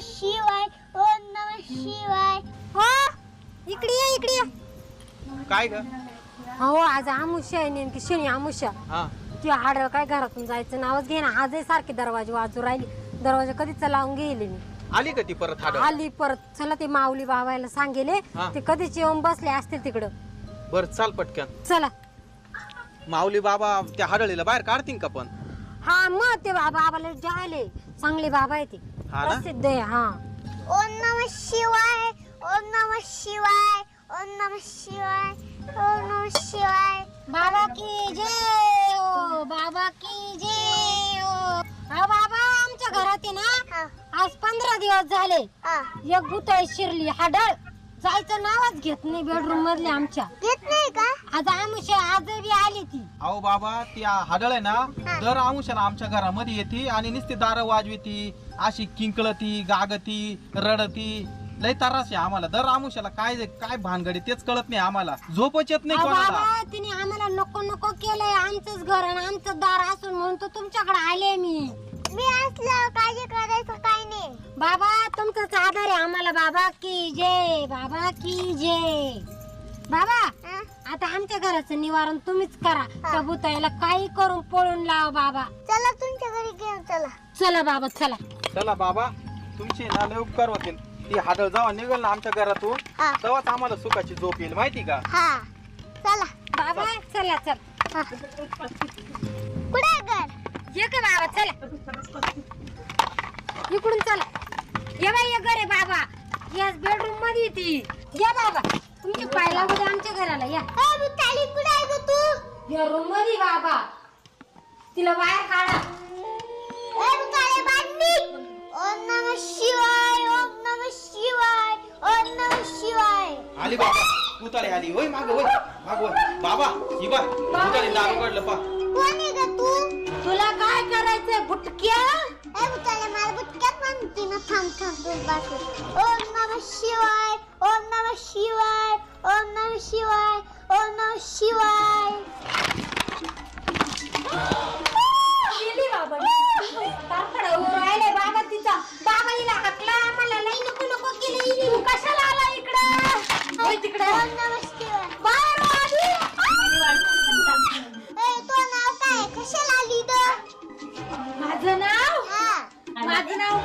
शिवाय ओम नमः शिवाय. हो इकडे ये इकडे ये. काय ग? हो आज आमुष्या आहे नेमकी शनी आमुष्या. हा ती हाडळ काय घरातून जायचं नावच घे ना. आजही सारखी दरवाजे वाजू राहिली. दरवाजा कधीच लावून गेले मी. आली का ती परत हाड? आली परत. चला ते माऊली बाबायला सांगेले हा. ते कधीच येऊन बसले असतील तिकडं. बर चाल पटकन. चला. माऊली बाबा त्या हाडळीला बाहेर काढतील का पण? हा मग ते बाबाला जायले चांगले बाबा आहे ते. हा ना? प्रसिद्ध आहे. हा ओम नमः शिवाय ओम नमः शिवाय ओम नमः शिवाय ओम नमः शिवाय. बाबा की जय ओ बाबा की जय ओ. बाबा आमच्या घरात आहे ना आज 15 दिवस झाले. एक भुतळ शिरली हाडळ जायचं नावच घेत नाही. बेडरूम मधले आमच्या घेत नाही का? आज आमुष्या आज बी आली ती. अहो बाबा ती हाडळ आहे ना दर आमुष्याला आमच्या घरामध्ये येते आणि नुसती दारं वाजविती, अशी किंकळती, गागती, रडती. लय त्रास आहे आम्हाला दर आमुष्याला. काय काय भानगडी तेच कळत नाही आम्हाला. झोपच येत नाही कोणाला. बाबा तिने आम्हाला नको नको केलंय. आमचंच घर आणि आमचं दार असून म्हणून तो तुमच्याकडे आले मी असलं काळजी करायचं काय नाही. बाबा तुमचाच आधार आहे आम्हाला. बाबा की जय बाबा की जय. बाबा आता आमच्या घराचं निवारण तुम्हीच करा. त्या भुताईला काही करून पळून लाव बाबा. चला तुमच्या घरी घेऊन चला. चला बाबा चला. चला बाबा तुमचे ना लय उपकार होतील. ती हाडळ जेव्हा निघेल ना आमच्या घरातून तेव्हाच आम्हाला सुखाची झोप येईल माहिती का? चला बाबा चला चल. कुठे घर? ये का बाबा चला इकडून चला. ये बाई ये घर आहे बाबा. याच बेडरूम मध्ये ती. या बाबा तुमच्या पाय लागू दे आमच्या घराला. या कुठे आहे ग तू? या रूम मध्ये बाबा. तिला बाहेर काढा. ओम नमः शिवाय ओम नमः शिवाय ओम नमः शिवाय. आली बाबा उतारे आली. होय माग होय माग होय. बाबा ही बा उतारे दार उघडलं पा. कोण आहे ग तू? तुला काय करायचंय बुटक्या? ए बुटक्या मला बुटक्यात म्हणते ना. थांब थांब तू बस. ओम नमः शिवाय ओम नमः शिवाय ओम नमः शिवाय ओम नमः शिवाय. गेली बाबा. तापडा उरायले बाबा तिचा. बाबा हिला हाकला आम्हाला लई नको नको केली. तू कशाला आला इकडं? होय तिकडं. ओम नमः शिवाय. बाहेर आली. तो नाव काय? कशाला आली ग? माझं नाव माझं नाव